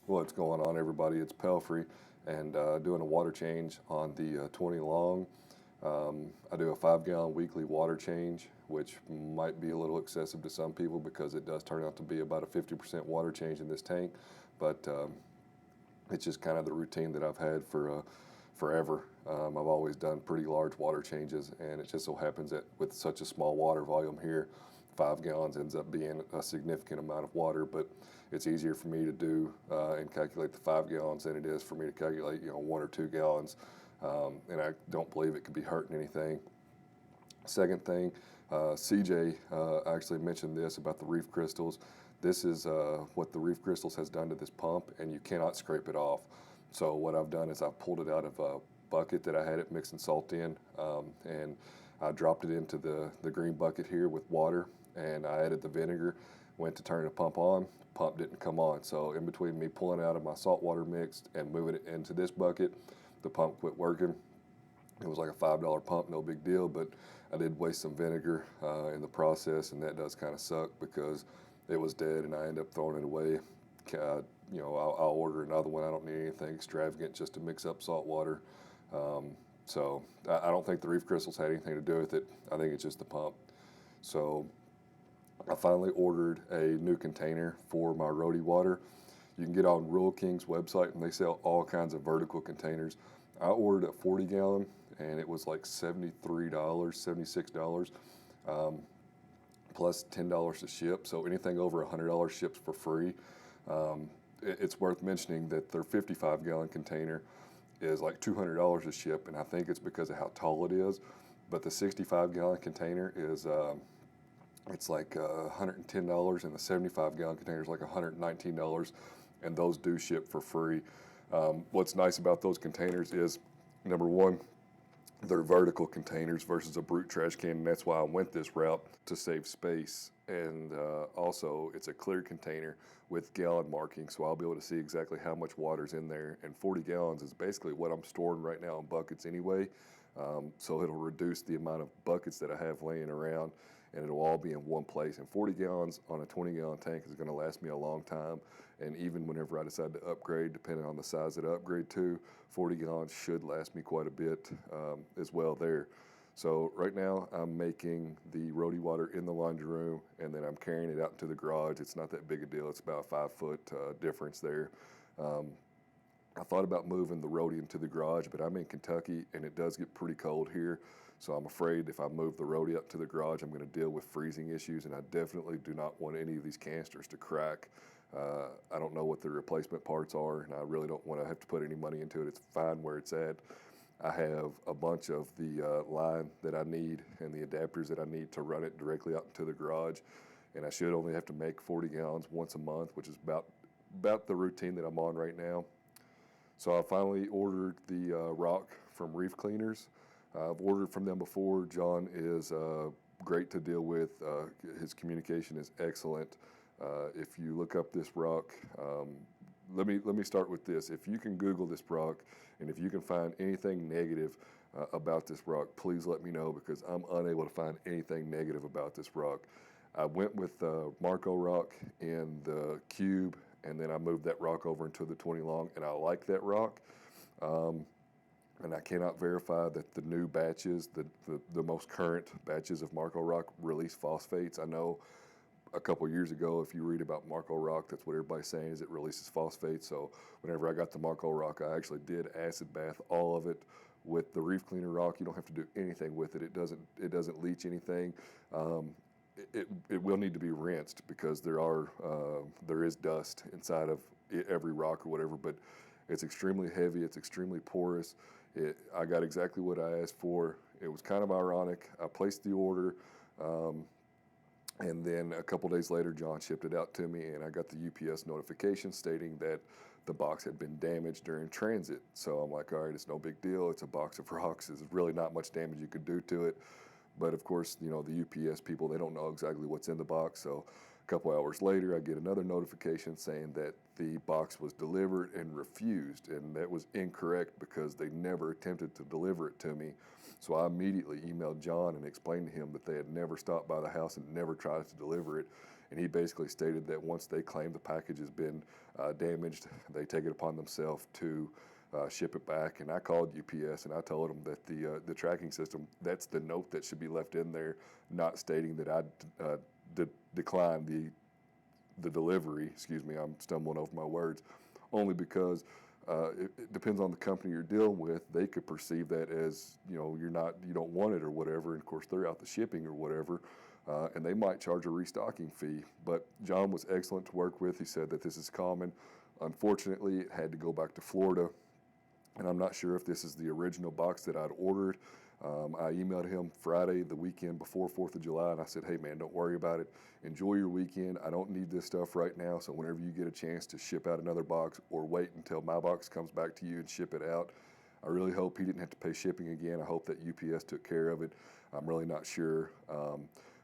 What's going on, everybody? It's Pelfrey, and doing a water change on the 20 long. I do a 5-gallon weekly water change, which might be a little excessive to some people because it does turn out to be about a 50% water change in this tank, but it's just kind of the routine that I've had for forever. I've always done pretty large water changes, and it just so happens that with such a small water volume here, 5 gallons ends up being a significant amount of water, but it's easier for me to do and calculate the 5 gallons than it is for me to calculate 1 or 2 gallons, and I don't believe it could be hurting anything. Second thing, CJ actually mentioned this about the reef crystals. This is what the reef crystals has done to this pump, and you cannot scrape it off. So what I've done is I've pulled it out of a bucket that I had it mixing salt in, and I dropped it into the green bucket here with water, and I added the vinegar. Went to turn the pump on, pump didn't come on. So in between me pulling out of my saltwater mix and moving it into this bucket, the pump quit working. It was like a $5 pump, no big deal, but I did waste some vinegar in the process, and that does kind of suck because it was dead and I ended up throwing it away. I'll order another one. I don't need anything extravagant just to mix up salt water. So I don't think the reef crystals had anything to do with it. I think it's just the pump. So I finally ordered a new container for my RODI water. You can get on Rural King's website, and they sell all kinds of vertical containers. I ordered a 40-gallon, and it was like $73, $76, plus $10 to ship. So anything over $100 ships for free. It's worth mentioning that their 55-gallon container is like $200 to ship, and I think it's because of how tall it is. But the 65-gallon container is it's like $110, and the 75-gallon container is like $119, and those do ship for free. What's nice about those containers is, number one, they're vertical containers versus a brute trash can, and that's why I went this route, to save space. And also, it's a clear container with gallon marking, so I'll be able to see exactly how much water's in there. And 40 gallons is basically what I'm storing right now in buckets anyway, so it'll reduce the amount of buckets that I have laying around, and it'll all be in one place. And 40 gallons on a 20-gallon tank is going to last me a long time, and even whenever I decide to upgrade, depending on the size that I upgrade to, 40 gallons should last me quite a bit as well there. So right now I'm making the RODI water in the laundry room, and then I'm carrying it out into the garage. It's not that big a deal. It's about a 5-foot difference there. I thought about moving the RODI into the garage, but I'm in Kentucky and it does get pretty cold here. So I'm afraid if I move the RODI up to the garage, I'm going to deal with freezing issues, and I definitely do not want any of these canisters to crack. I don't know what the replacement parts are, and I really don't want to have to put any money into it. It's fine where it's at. I have a bunch of the line that I need and the adapters that I need to run it directly out into the garage, and I should only have to make 40 gallons once a month, which is about the routine that I'm on right now. So I finally ordered the rock from Reef Cleaners. I've ordered from them before. John is great to deal with. His communication is excellent. If you look up this rock, let me start with this. If you can Google this rock, and if you can find anything negative about this rock, please let me know, because I'm unable to find anything negative about this rock. I went with Marco rock in the cube, and then I moved that rock over into the 20 long, and I like that rock. And I cannot verify that the new batches, the most current batches of Marco rock, release phosphates. I know a couple years ago, if you read about Marco rock, that's what everybody's saying, is it releases phosphate. So whenever I got the Marco rock, I actually did acid bath all of it with the Reef Cleaner rock. You don't have to do anything with it. It doesn't leach anything. It will need to be rinsed because there is dust inside of every rock or whatever, but it's extremely heavy. It's extremely porous. I got exactly what I asked for. It was kind of ironic. I placed the order, and then a couple days later, John shipped it out to me, and I got the UPS notification stating that the box had been damaged during transit. So I'm like, all right, it's no big deal. It's a box of rocks. There's really not much damage you could do to it. But of course, the UPS people, they don't know exactly what's in the box. So a couple hours later, I get another notification saying that the box was delivered and refused, and that was incorrect because they never attempted to deliver it to me. So I immediately emailed John and explained to him that they had never stopped by the house and never tried to deliver it. And he basically stated that once they claim the package has been damaged, they take it upon themselves to ship it back. And I called UPS and I told them that the tracking system, that's the note that should be left in there, not stating that I declined the delivery. Excuse me, I'm stumbling over my words, only because it depends on the company you're dealing with. They could perceive that as, you know, you don't want it or whatever, and of course they're out the shipping or whatever, and they might charge a restocking fee. But John was excellent to work with. He said that this is common. Unfortunately, it had to go back to Florida, and I'm not sure if this is the original box that I'd ordered. I emailed him Friday, the weekend before 4th of July, and I said, hey man, don't worry about it. Enjoy your weekend. I don't need this stuff right now, so whenever you get a chance to ship out another box or wait until my box comes back to you and ship it out. I really hope he didn't have to pay shipping again. I hope that UPS took care of it. I'm really not sure.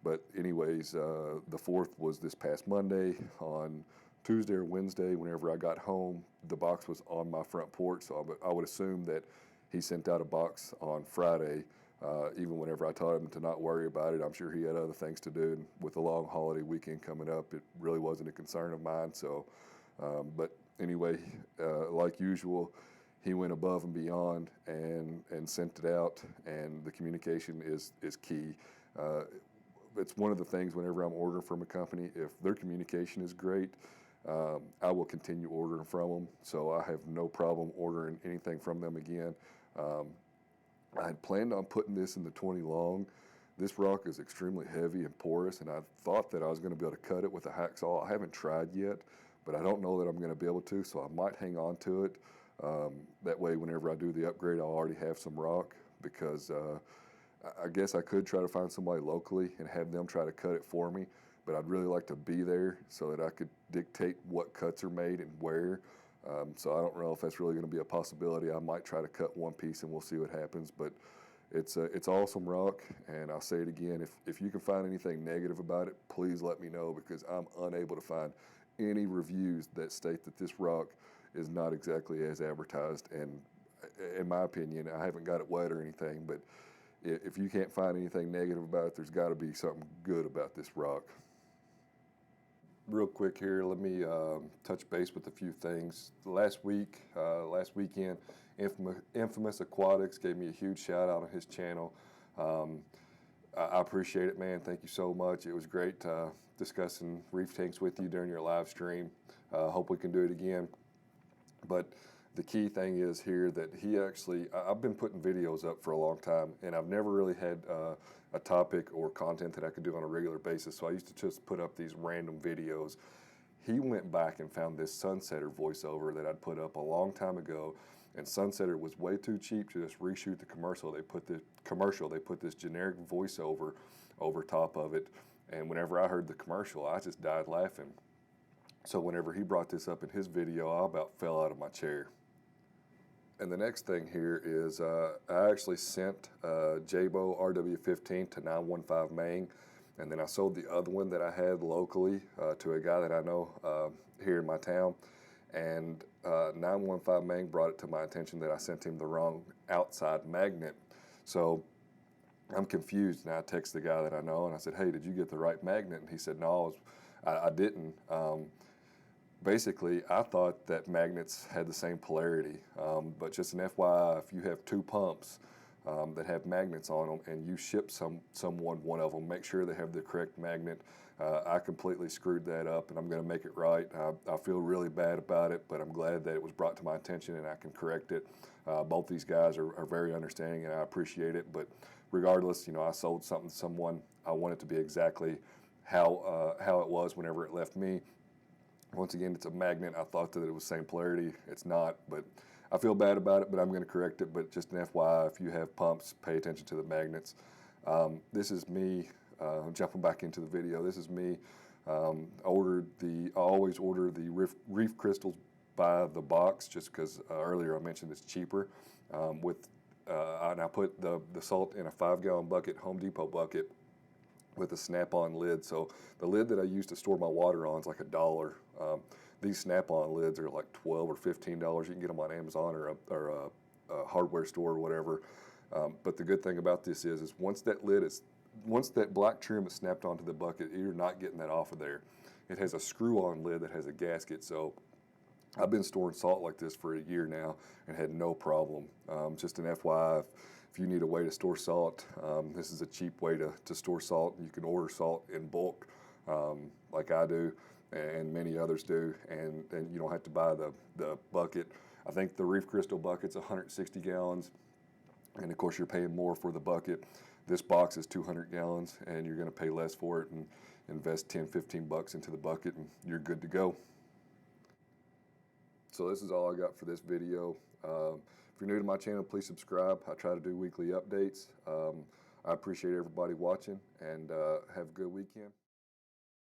But anyways, the 4th was this past Monday. On Tuesday or Wednesday, whenever I got home, the box was on my front porch, so I would assume that he sent out a box on Friday. Even whenever I told him to not worry about it, I'm sure he had other things to do. And with the long holiday weekend coming up, it really wasn't a concern of mine. So, but anyway, like usual, he went above and beyond and sent it out. And the communication is key. It's one of the things whenever I'm ordering from a company, if their communication is great, I will continue ordering from them. So I have no problem ordering anything from them again. I had planned on putting this in the 20 long. This rock is extremely heavy and porous, and I thought that I was going to be able to cut it with a hacksaw. I haven't tried yet, but I don't know that I'm going to be able to, so I might hang on to it. That way, whenever I do the upgrade, I'll already have some rock, because I guess I could try to find somebody locally and have them try to cut it for me, but I'd really like to be there so that I could dictate what cuts are made and where. So I don't know if that's really going to be a possibility. I might try to cut one piece and we'll see what happens, but it's awesome rock, and I'll say it again, if you can find anything negative about it, please let me know, because I'm unable to find any reviews that state that this rock is not exactly as advertised. And in my opinion, I haven't got it wet or anything, but if you can't find anything negative about it, there's got to be something good about this rock. Real quick here, let me touch base with a few things. Last weekend, Infamous Aquatics gave me a huge shout out on his channel. I appreciate it, man. Thank you so much. It was great discussing reef tanks with you during your live stream. Hope we can do it again. But the key thing is here that he actually, I've been putting videos up for a long time, and I've never really had a topic or content that I could do on a regular basis, so I used to just put up these random videos. He went back and found this Sunsetter voiceover that I'd put up a long time ago, and Sunsetter was way too cheap to just reshoot the commercial. They put this generic voiceover over top of it, and whenever I heard the commercial, I just died laughing. So whenever he brought this up in his video, I about fell out of my chair. And the next thing here is I actually sent Jabo RW15 to 915 Main, and then I sold the other one that I had locally to a guy that I know here in my town. And 915 Main brought it to my attention that I sent him the wrong outside magnet. So I'm confused, and I text the guy that I know, and I said, hey, did you get the right magnet? And he said, no, I didn't. Basically, I thought that magnets had the same polarity, but just an FYI, if you have two pumps that have magnets on them and you ship someone one of them, make sure they have the correct magnet. I completely screwed that up, and I'm going to make it right. I feel really bad about it, but I'm glad that it was brought to my attention and I can correct it. Both these guys are very understanding, and I appreciate it, but regardless, you know, I sold something to someone. I want it to be exactly how it was whenever it left me. Once again, it's a magnet. I thought that it was same polarity. It's not, but I feel bad about it, but I'm going to correct it. But just an FYI, if you have pumps, pay attention to the magnets. This is me, jumping back into the video. This is me. I always order the reef crystals by the box, just because earlier I mentioned it's cheaper. And I put the salt in a 5-gallon bucket, Home Depot bucket, with a snap-on lid. So the lid that I use to store my water on is like $1. These snap-on lids are like $12 or $15. You can get them on Amazon or a hardware store or whatever. But the good thing about this is once that black trim is snapped onto the bucket, you're not getting that off of there. It has a screw-on lid that has a gasket, so I've been storing salt like this for a year now and had no problem. Just an FYI, if you need a way to store salt, this is a cheap way to store salt. You can order salt in bulk, like I do and many others do, and you don't have to buy the bucket. I think the Reef Crystal bucket's 160 gallons, and of course you're paying more for the bucket. This box is 200 gallons, and you're going to pay less for it and invest 10, 15 bucks into the bucket, and you're good to go. So this is all I got for this video. If you're new to my channel, please subscribe. I try to do weekly updates. I appreciate everybody watching, and have a good weekend.